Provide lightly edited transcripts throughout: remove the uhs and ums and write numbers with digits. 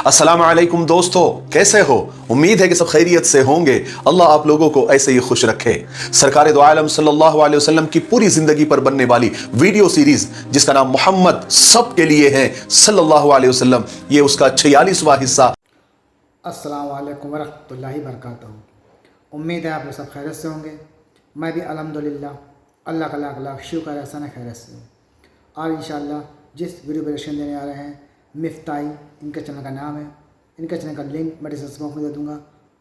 अस्सलाम वालेकुम दोस्तों, कैसे हो? उम्मीद है कि सब खैरियत से होंगे। अल्लाह आप लोगों को ऐसे ही खुश रखे। सरकार दो आलम सल्लल्लाहु अलैहि वसल्लम की पूरी जिंदगी पर बनने वाली वीडियो सीरीज जिसका नाम मोहम्मद सब के लिए है सल्लल्लाहु अलैहि वसल्लम, ये उसका 46वां हिस्सा। अस्सलाम वालेकुम वरहमतुल्लाहि वबरकातुहू। उम्मीद है आप लोग सब खैरियत से होंगे। मैं भी अल्हम्दुलिल्लाह अल्लाह का लाख लाख शुक्र है एहसान खैरियत से हूँ। और इंशाअल्लाह जिस वीडियो प्रेजेंटेशन देने आ रहे हैं मिफ्ताही, इनके चैनल का नाम है। इनके चैनल का लिंक मैं डिस्क्रिप्शन बॉक्स में दे दूँगा।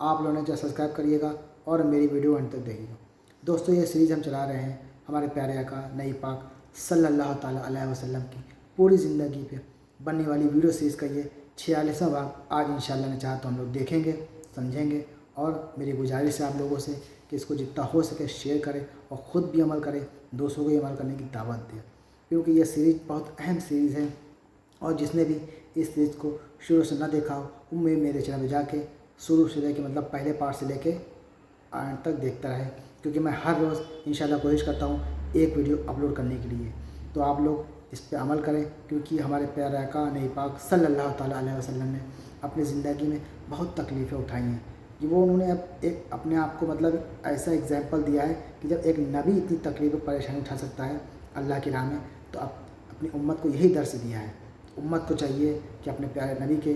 आप लोगों ने जो सब्सक्राइब करिएगा और मेरी वीडियो अंत तक देखिएगा। दोस्तों ये सीरीज़ हम चला रहे हैं हमारे प्यारे आका नबी पाक सल्लल्लाहु ताला अलैहि वसल्लम की पूरी ज़िंदगी पे बनने वाली वीडियो सीरीज़ का ये 46वां भाग आज इंशाअल्लाह ने चाहा तो हम लोग देखेंगे, समझेंगे। और मेरी गुजारिश है आप लोगों से कि इसको जितना हो सके शेयर करें और ख़ुद भी अमल करें, दूसरों को भी अमल करने की दावत दें, क्योंकि यह सीरीज़ बहुत अहम सीरीज़ है। और जिसने भी इस सीरीज़ को शुरू से ना देखा हो वो मेरे चैनल में जाके शुरू से लेके मतलब पहले पार्ट से लेके अंत तक देखता रहे, क्योंकि मैं हर रोज़ इंशाअल्लाह कोशिश करता हूँ एक वीडियो अपलोड करने के लिए। तो आप लोग इस पर अमल करें, क्योंकि हमारे प्यारे आका नबी पाक सल्लल्लाहु ताला अलैहि वसल्लम ने अपनी ज़िंदगी में बहुत तकलीफ़ें उठाई हैं कि वो उन्होंने अब एक अपने आप को मतलब ऐसा एग्जाम्पल दिया है कि जब एक नबी इतनी तकलीफ़ परेशानी उठा सकता है अल्लाह की राह में, तो अब अपनी उम्मत को यही दर्स दिया है। उम्मत को चाहिए कि अपने प्यारे नबी के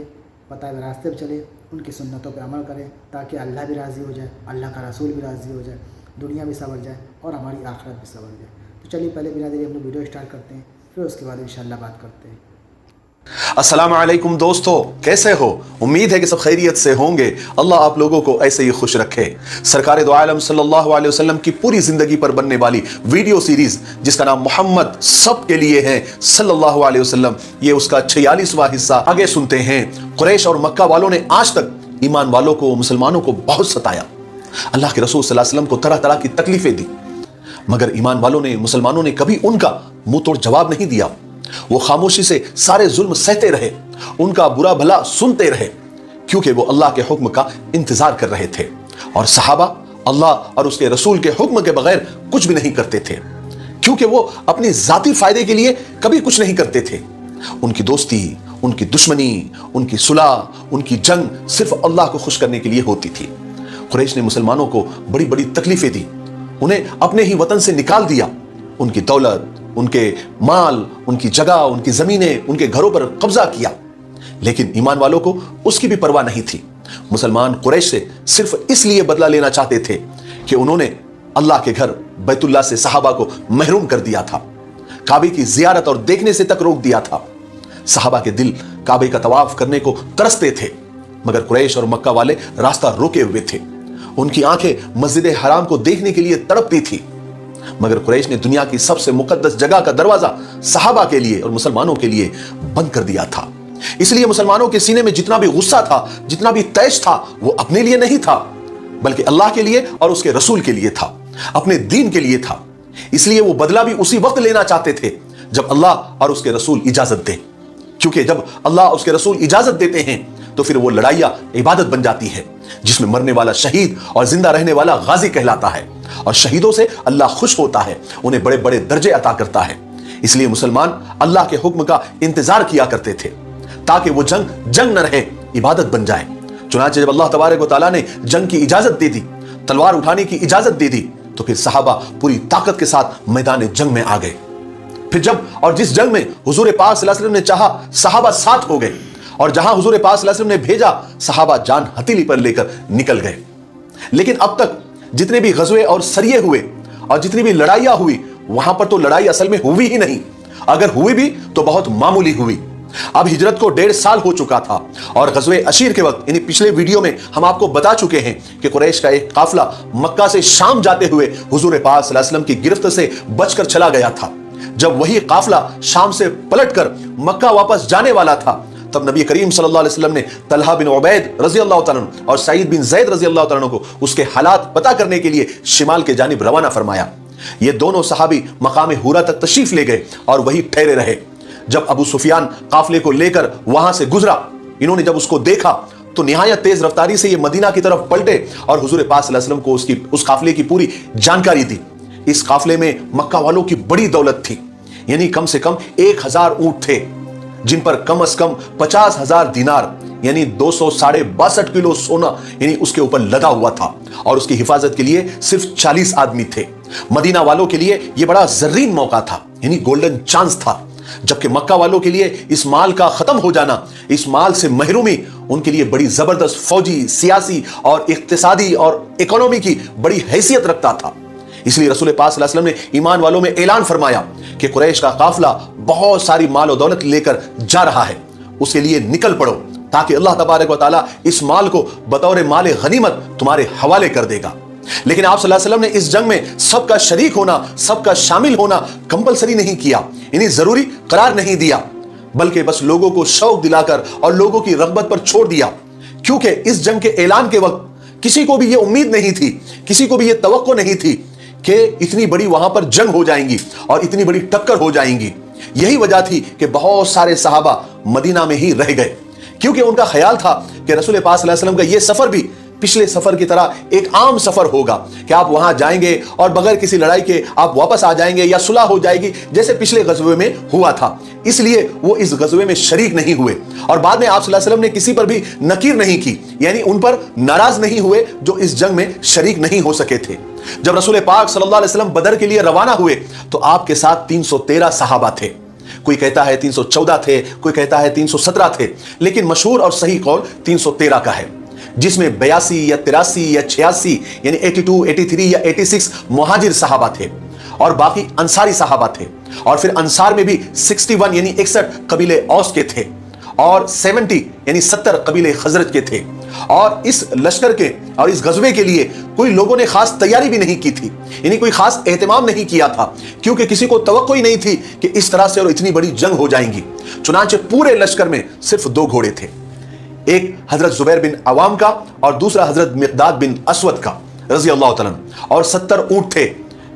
बताए हुए रास्ते पर चले, उनकी सुन्नतों पर अमल करें, ताकि अल्लाह भी राज़ी हो जाए, अल्लाह का रसूल भी राज़ी हो जाए, दुनिया भी संवर जाए और हमारी आखिरत भी संवर जाए। तो चलिए पहले बिना देरी हम लोग वीडियो स्टार्ट करते हैं, फिर उसके बाद इंशाअल्लाह बात करते हैं। अस्सलाम वालेकुम दोस्तों, कैसे हो? उम्मीद है कि सब खैरियत से होंगे। अल्लाह आप लोगों को ऐसे ही खुश रखे। सरकार दो आलम सल्लल्लाहु अलैहि वसल्लम की पूरी जिंदगी पर बनने वाली वीडियो सीरीज जिसका नाम मोहम्मद सब के लिए है सल्लल्लाहु अलैहि वसल्लम, ये उसका 46वां हिस्सा। आगे सुनते हैं। कुरैश और मक्का वालों ने आज तक ईमान वालों को, मुसलमानों को बहुत सताया। अल्लाह के रसूल सल्लल्लाहु अलैहि वसल्लम को तरह तरह की तकलीफें दी, मगर ईमान वालों ने, मुसलमानों ने कभी उनका मुंह तोड़ जवाब नहीं दिया। वो खामोशी से सारे जुल्म सहते रहे, उनका बुरा भला सुनते रहे, क्योंकि वो अल्लाह के हुक्म का इंतजार कर रहे थे। और सहाबा अल्लाह और उसके रसूल के हुक्म के बगैर कुछ भी नहीं करते थे, क्योंकि वो अपनी जाती फायदे के लिए कभी कुछ नहीं करते थे। उनकी दोस्ती, उनकी दुश्मनी, उनकी सुलह, उनकी जंग सिर्फ अल्लाह को खुश करने के लिए होती थी। कुरैश ने मुसलमानों को बड़ी बड़ी तकलीफें दी, उन्हें अपने ही वतन से निकाल दिया, उनकी दौलत, उनके माल, उनकी जगह, उनकी जमीनें, उनके घरों पर कब्जा किया। लेकिन ईमान वालों को उसकी भी परवाह नहीं थी। मुसलमान कुरैश से सिर्फ इसलिए बदला लेना चाहते थे कि उन्होंने अल्लाह के घर बैतुल्लाह से सहाबा को महरूम कर दिया था, काबे की जियारत और देखने से तक रोक दिया था। सहाबा के दिल काबे का तवाफ करने को तरसते थे, मगर कुरैश और मक्का वाले रास्ता रोके हुए थे। उनकी आंखें मस्जिद हराम को देखने के लिए तड़पती थी, मगर कुरैश ने दुनिया की सबसे मुकद्दस जगह का दरवाजा सहाबा के लिए और मुसलमानों के लिए बंद कर दिया था। इसलिए मुसलमानों के सीने में जितना भी गुस्सा था, जितना भी तैश था, वो अपने लिए नहीं था, बल्कि अल्लाह के लिए और उसके रसूल के लिए था, अपने दीन के लिए था। इसलिए वो बदला भी उसी वक्त लेना चाहते थे जब अल्लाह और उसके रसूल इजाजत दे, क्योंकि जब अल्लाह और उसके रसूल इजाजत देते हैं तो फिर वो लड़ाइयां इबादत बन जाती है, जिसमें मरने वाला शहीद और जिंदा रहने वाला गाजी कहलाता है। और शहीदों से अल्लाह खुश होता है, उन्हें बड़े बड़े दर्जे अता करता है। इसलिए मुसलमान अल्लाह के हुक्म का इंतजार किया करते थे, ताकि वो जंग न रहे, इबादत बन जाए। चुनांचे जब अल्लाह तबारक व तआला ने जंग की इजाजत दे दी, तलवार उठाने की इजाजत दे दी, तो फिर सहाबा पूरी ताकत के साथ मैदान जंग में आ गए। फिर जब और जिस जंग में हुजूर पाक सल्लल्लाहु अलैहि वसल्लम ने चाहा, सहाबा साथ हो गए, और जहां हुजूर पाक सल्लल्लाहु अलैहि वसल्लम ने भेजा, सहाबा जान हथेली पर लेकर निकल गए। लेकिन अब तक जितने भी गज़वे और सरिये हुए और जितनी भी लड़ाइयां हुई, वहां पर तो लड़ाई असल में हुई ही नहीं, अगर हुई भी तो बहुत मामूली हुई। अब हिजरत को 1.5 साल हो चुका था, और गज़वे अशीर के वक्त, यानी पिछले वीडियो में हम आपको बता चुके हैं कि कुरैश का एक काफिला मक्का से शाम जाते हुए हुजूर पाक सल्लल्लाहु अलैहि वसल्लम की गिरफ्त से बचकर चला गया था। जब वही काफिला शाम से पलटकर मक्का वापस जाने वाला था, तब नबी करीम सल्लल्लाहु अलैहि वसल्लम ने तलहा बिन उबैद रज़ी अल्लाह तआला अन्हु और सईद बिन ज़ैद रज़ी अल्लाह तआला अन्हु को उसके हालात पता करने के लिए शिमाल के जानिब रवाना फरमाया। ये दोनों सहाबी मकाम हुरा तक तशरीफ ले गए और वही ठहरे रहे। जब अबू सुफियान काफिले को लेकर वहां से गुजरा, इन्होंने जब उसको देखा तो निहायत तेज रफ्तारी से ये मदीना की तरफ पलटे और हुजूर पाक सल्लल्लाहु अलैहि वसल्लम को उस काफिले की पूरी जानकारी दी। इस काफिले में मक्का वालों की बड़ी दौलत थी, यानी कम से कम 1000 ऊंट थे, जिन पर कम से कम 50,000 दिनार यानी 262 किलो सोना यानी उसके ऊपर लदा हुआ था, और उसकी हिफाजत के लिए सिर्फ 40 आदमी थे। मदीना वालों के लिए यह बड़ा जर्रीन मौका था, यानी गोल्डन चांस था, जबकि मक्का वालों के लिए इस माल का खत्म हो जाना, इस माल से महरूमी उनके लिए बड़ी जबरदस्त फौजी, सियासी और इक्तिसादी और इकोनॉमी की बड़ी हैसियत रखता था। इसलिए रसूल पाक सल्लल्लाहु अलैहि वसल्लम ने ईमान वालों में ऐलान फरमाया कि कुरैश का काफिला बहुत सारी माल और दौलत लेकर जा रहा है, उसके लिए निकल पड़ो, ताकि अल्लाह तबारक व तआला इस माल को बतौर माल गनीमत तुम्हारे हवाले कर देगा। लेकिन आप सल्लल्लाहु अलैहि वसल्लम ने इस जंग में सबका शरीक होना, सबका शामिल होना कंपलसरी नहीं किया, यानी जरूरी करार नहीं दिया, बल्कि बस लोगों को शौक दिलाकर और लोगों की रगबत पर छोड़ दिया। क्योंकि इस जंग के ऐलान के वक्त किसी को भी यह उम्मीद नहीं थी, किसी को भी यह तवक्को नहीं थी कि इतनी बड़ी वहां पर जंग हो जाएंगी और इतनी बड़ी टक्कर हो जाएंगी। यही वजह थी कि बहुत सारे सहाबा मदीना में ही रह गए, क्योंकि उनका ख्याल था कि रसूल पाक सल्लल्लाहु अलैहि वसल्लम का यह सफर भी पिछले सफर की तरह एक आम सफर होगा कि आप वहां जाएंगे और बगैर किसी लड़ाई के आप वापस आ जाएंगे या सुलह हो जाएगी, जैसे पिछले गज़वे में हुआ था। इसलिए वो इस गज़वे में शरीक नहीं हुए, और बाद में आप सल्लल्लाहु अलैहि वसल्लम ने किसी पर भी नकीर नहीं की, यानी उन पर नाराज नहीं हुए जो इस जंग में शरीक नहीं हो सके थे। जब रसूल पाक सल्लल्लाहु अलैहि वसल्लम बदर के लिए रवाना हुए तो आपके साथ 313 सहाबा थे। कोई कहता है 314 थे, कोई कहता है 317 थे, लेकिन मशहूर और सही कौल 313 का है, जिसमें 82 या 83 या 86 यानी 82, 83 या 86 मुहाजिर सहाबा थे और बाकी अंसारी सहाबा थे। और फिर अंसार में भी 61 यानी 61 कबीले औस के थे और 70 यानी 70 कबीले खजरज के थे। और इस लश्कर के और इस गज़वे के लिए कोई लोगों ने खास तैयारी भी नहीं की थी, यानी कोई खास एहतमाम नहीं किया था, क्योंकि किसी को तवक्को ही नहीं थी कि इस तरह से और इतनी बड़ी जंग हो जाएंगी। चुनांचे पूरे लश्कर में सिर्फ 2 घोड़े थे, एक हजरत जुबैर बिन अवाम का और दूसरा हजरत मिक़दाद बिन अस्वद का रज़ी अल्लाह तआला, और 70 ऊंट थे,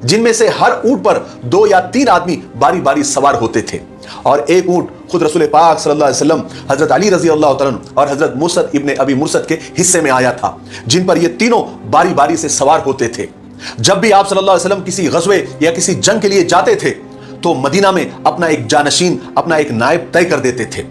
जिनमें से हर ऊंट पर 2 या 3 आदमी बारी बारी सवार होते थे, और एक ऊंट खुद रसूल पाक सल्लल्लाहु अलैहि वसल्लम, हजरत अली रज़ी अल्लाह तआला और हजरत मुर्सद इब्ने अबी मुर्सद के हिस्से में आया था, जिन पर ये तीनों बारी बारी से सवार होते थे। जब भी आप सल्लल्लाहु अलैहि वसल्लम किसी गज़वे या किसी जंग के लिए जाते थे तो मदीना में अपना एक जानशीन, अपना एक नायब तय कर देते थे।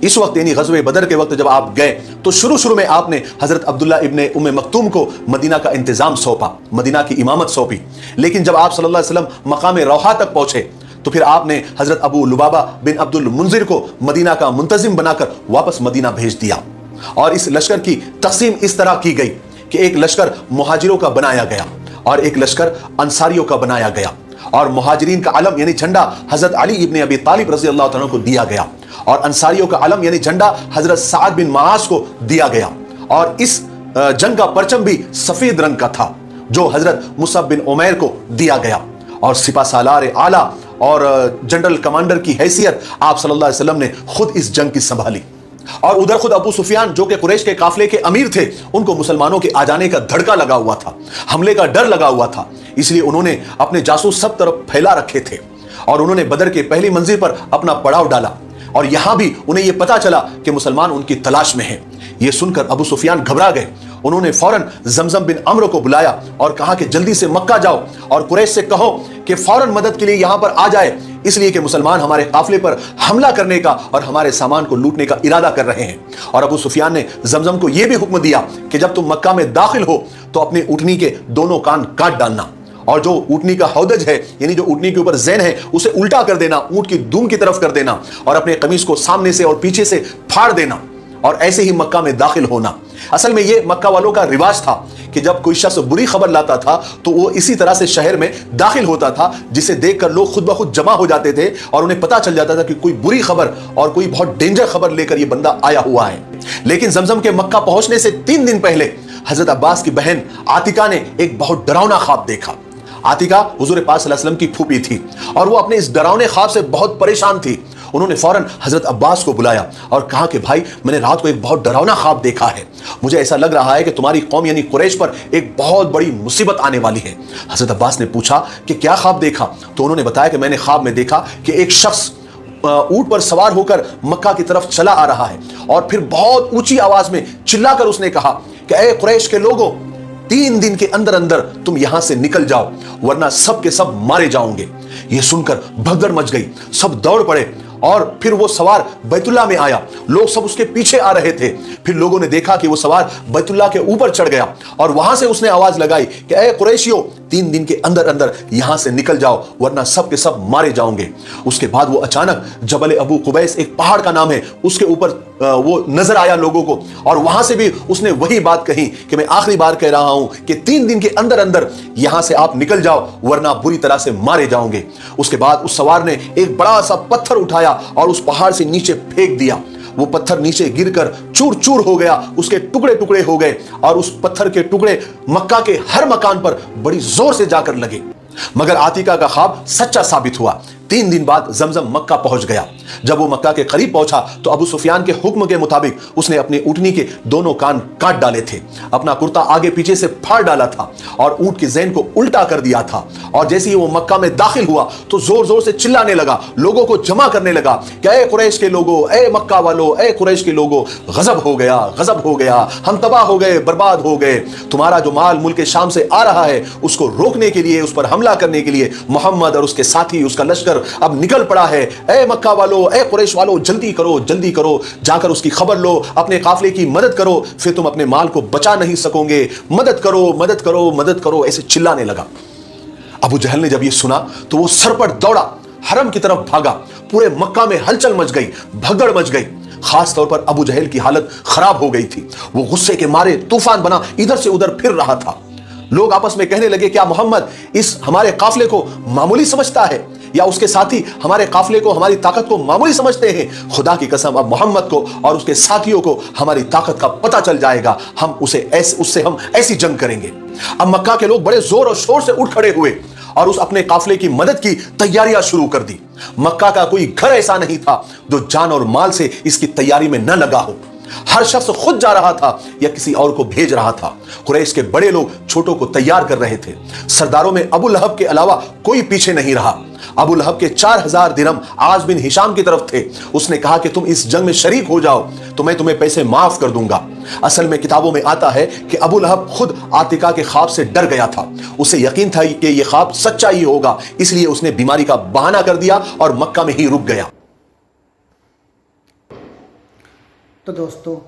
इस वक्त यानी गज़वे बदर के वक्त जब आप गए तो शुरू में आपने हजरत अब्दुल्ला इब्ने उम्मे मक्तूम को मदीना का इंतजाम सौंपा, मदीना की इमामत सौंपी। लेकिन जब आप सल्लल्लाहु अलैहि वसल्लम मकाम रौहा तक पहुंचे तो फिर आपने हजरत अबू लुबाबा बिन अब्दुल मुंजिर को मदीना का मुंतजिम बनाकर वापस मदीना भेज दिया। और इस लश्कर की तकसीम इस तरह की गई कि एक लश्कर मुहाजिरों का बनाया गया और एक लश्कर अंसारियों का बनाया गया, और मुहाजिरीन का अलम यानी झंडा हजरत अली इब्ने अबी तालिब रज़ी अल्लाह तआला को दिया गया, और अंसारियों का अलम यानी झंडा हजरत साद बिन मुआज को दिया गया। और इस जंग का परचम भी सफेद रंग का था जो हजरत मुसअब बिन उमैर को दिया गया, और सिपा सालार आला और जनरल कमांडर की हैसियत आप सल्लल्लाहु अलैहि वसल्लम ने खुद इस जंग की संभाली। और उधर खुद अबू सुफियान जो कि कुरैश के काफिले के अमीर थे, उनको मुसलमानों के आ जाने का धड़का लगा हुआ था, हमले का डर लगा हुआ था, इसलिए उन्होंने अपने जासूस सब तरफ फैला रखे थे, और उन्होंने बदर के पहली मंजिल पर अपना पड़ाव डाला, और यहां भी उन्हें यह पता चला कि मुसलमान उनकी तलाश में हैं। यह सुनकर अबू सुफियान घबरा गए। उन्होंने फौरन जमजम बिन अम्र को बुलाया और कहा कि जल्दी से मक्का जाओ और कुरैश से कहो कि फौरन मदद के लिए यहां पर आ जाए, इसलिए कि मुसलमान हमारे काफिले पर हमला करने का और हमारे सामान को लूटने का इरादा कर रहे हैं। और अबू सुफियान ने जमजम को यह भी हुक्म दिया कि जब तुम मक्का में दाखिल हो तो अपने ऊँटनी के दोनों कान काट डालना, और जो ऊँटनी का हौदज है यानी जो ऊँटनी के ऊपर ज़ैन है उसे उल्टा कर देना, ऊँट की दुम की तरफ कर देना, और अपने कमीज को सामने से और पीछे से फाड़ देना, और ऐसे ही मक्का में दाखिल होना। असल में ये मक्का वालों का रिवाज था कि जब कोई शख्स बुरी खबर लाता था तो वो इसी तरह से शहर में दाखिल होता था, जिसे देखकर लोग खुद ब खुद जमा हो जाते थे और उन्हें पता चल जाता था कि कोई बुरी खबर और कोई बहुत डेंजर खबर लेकर ये बंदा आया हुआ है। लेकिन जमजम के मक्का पहुंचने से 3 दिन पहले हजरत अब्बास की बहन आतिका ने एक बहुत डरावना ख्वाब देखा। आतिका हुजूर पाक सल्लल्लाहु अलैहि वसल्लम की फूफी थी और वो अपने इस डरावने ख्वाब से बहुत परेशान थी। उन्होंने फौरन हजरत अब्बास को बुलाया और कहा कि भाई, मैंने रात को एक बहुत डरावना ख्वाब देखा है, मुझे ऐसा लग रहा है कि तुम्हारी कौम यानी कुरैश पर एक बहुत बड़ी मुसीबत आने वाली है। हजरत अब्बास ने पूछा कि क्या ख्वाब देखा, तो उन्होंने बताया कि मैंने ख्वाब में देखा कि एक शख्स ऊंट पर सवार होकर मक्का की तरफ चला आ रहा है और फिर बहुत ऊंची आवाज में चिल्लाकर उसने कहा कि ए कुरैश के लोगों, 3 दिन के अंदर अंदर तुम यहां से निकल जाओ वरना सब के सब मारे जाओगे। यह सुनकर भगदड़ मच गई, सब दौड़ पड़े اور پھر وہ سوار بیت اللہ میں آیا. لوگ سب اس کے پیچھے آ رہے تھے. پھر لوگوں نے دیکھا کہ وہ سوار بیت اللہ کے اوپر چڑھ گیا اور وہاں سے اس نے آواز لگائی کہ اے قریشیوں 3 دن کے اندر اندر یہاں سے نکل جاؤ ورنہ سب کے سب مارے جاؤں گے. اس کے بعد وہ اچانک جبل ابو قبیس ایک پہاڑ کا نام ہے اس کے اوپر وہ نظر آیا لوگوں کو اور وہاں سے بھی اس نے وہی بات کہی کہ میں آخری بار کہہ رہا ہوں کہ 3 دن کے اندر اندر یہاں سے آپ نکل جاؤ ورنہ بری طرح سے مارے جاؤں گے. اس کے بعد اس سوار نے ایک بڑا سا پتھر اٹھایا اور اس پہاڑ سے نیچے پھینک دیا. وہ پتھر نیچے گر کر چور چور ہو گیا, اس کے ٹکڑے ٹکڑے ہو گئے اور اس پتھر کے ٹکڑے مکہ کے ہر مکان پر بڑی زور سے جا کر لگے. مگر عاتکہ کا خواب سچا ثابت ہوا. 3 دن بعد زمزم مکہ پہنچ گیا. جب وہ مکہ کے قریب پہنچا تو ابو سفیان کے حکم کے مطابق اس نے اپنی اونٹنی کے دونوں کان کاٹ ڈالے تھے, اپنا کرتا آگے پیچھے سے پھاڑ ڈالا تھا اور اونٹ کی زین کو الٹا کر دیا تھا. اور جیسے ہی وہ مکہ میں داخل ہوا تو زور زور سے چلانے لگا, لوگوں کو جمع کرنے لگا کہ اے قریش کے لوگوں, اے مکہ والو, اے قریش کے لوگوں, غضب ہو گیا, غضب ہو گیا, ہم تباہ ہو گئے, برباد ہو گئے. تمہارا جو مال ملک شام سے آ رہا ہے اس کو روکنے کے لیے, اس پر حملہ کرنے کے لیے محمد اور اس کے ساتھی, اس کا لشکر اب نکل پڑا ہے. اے مکہ والو, اے قریش والو, جلدی کرو, جلدی کرو, جا کر اس کی خبر لو, اپنے قافلے کی مدد کرو, پھر تم اپنے مال کو بچا نہیں سکو گے, مدد کرو, مدد کرو, مدد کرو. ایسے چلانے لگا. ابو جہل نے جب یہ سنا تو وہ سر پر دوڑا, حرم کی طرف بھاگا. پورے مکہ میں ہلچل مچ گئی, بھگدڑ مچ گئی. خاص طور پر ابو جہل کی حالت خراب ہو گئی تھی. وہ غصے کے مارے طوفان بنا ادھر سے ادھر پھر رہا تھا. لوگ آپس میں کہنے لگے کیا محمد اس ہمارے قافلے کو معمولی سمجھتا ہے یا اس کے ساتھی ہمارے قافلے کو, ہماری طاقت کو معمولی سمجھتے ہیں؟ خدا کی قسم اب محمد کو اور اس کے ساتھیوں کو ہماری طاقت کا پتہ چل جائے گا. ہم اس سے ہم ایسی جنگ کریں گے. اب مکہ کے لوگ بڑے زور اور شور سے اٹھ کھڑے ہوئے اور اس اپنے قافلے کی مدد کی تیاریاں شروع کر دی. مکہ کا کوئی گھر ایسا نہیں تھا جو جان اور مال سے اس کی تیاری میں نہ لگا ہو. ہر شخص خود جا رہا تھا یا کسی اور کو بھیج رہا تھا. قریش کے بڑے لوگ چھوٹوں کو تیار کر رہے تھے. سرداروں میں ابو لہب کے علاوہ کوئی پیچھے نہیں رہا. ابو لہب کے 4000 درہم عاص بن ہشام کی طرف تھے. اس نے کہا کہ تم اس جنگ میں شریک ہو جاؤ تو میں تمہیں پیسے معاف کر دوں گا. اصل میں کتابوں میں آتا ہے کہ ابو لہب خود عاتکہ کے خواب سے ڈر گیا تھا. اسے یقین تھا کہ یہ خواب سچا ہی ہوگا, اس لیے اس نے بیماری کا بہانہ کر دیا اور مکہ میں ہی رک گیا. تو دوستو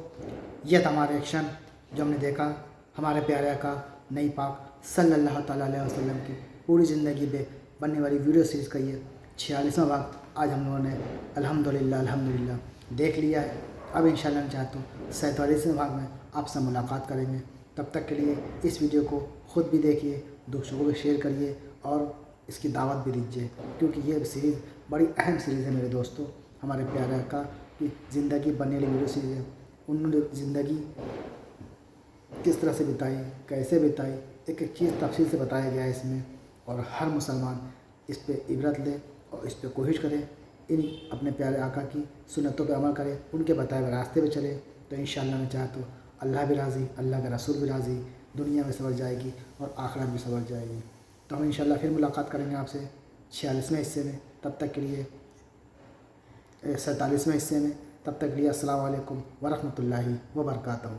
یہ تھا ہمارا ایکشن جو ہم نے دیکھا ہمارے پیارے آقا نئی پاک صلی اللہ تعالیٰ علیہ وسلم کی پوری زندگی پہ بننے والی ویڈیو سیریز کا یہ 46واں بھاگ آج ہم لوگوں نے الحمدللہ دیکھ لیا ہے. اب انشاءاللہ میں چاہتا ہوں 47ویں بھاگ میں آپ سے ملاقات کریں گے. تب تک کے لیے اس ویڈیو کو خود بھی دیکھیے, دوستوں کو بھی شیئر کریے اور اس کی دعوت بھی دیجیے, کیونکہ یہ سیریز بڑی اہم سیریز ہے میرے دوستوں. ہمارے پیارے آقا کی زندگی بننے والی ویڈیو سیریز ہے. انہوں نے زندگی کس طرح سے بتائی, کیسے بتائی, ایک ایک چیز تفصیل سے بتایا گیا ہے اس میں. اور ہر مسلمان اس پہ عبرت لے اور اس پہ کوشش کرے, ان اپنے پیارے آقا کی سنتوں پہ عمل کرے, ان کے بتائے ہوئے راستے پہ چلے. تو انشاءاللہ میں چاہتا ہوں اللہ بھی راضی, اللہ کا رسول بھی راضی, دنیا میں سنور جائے گی اور آخرت بھی سنور جائے گی. تو ہم انشاءاللہ پھر ملاقات کریں گے آپ سے 46ویں حصے میں. تب تک کے لیے 47ویں حصے میں. تب تک کے لیے السلام علیکم ورحمۃ اللہ وبرکاتہ.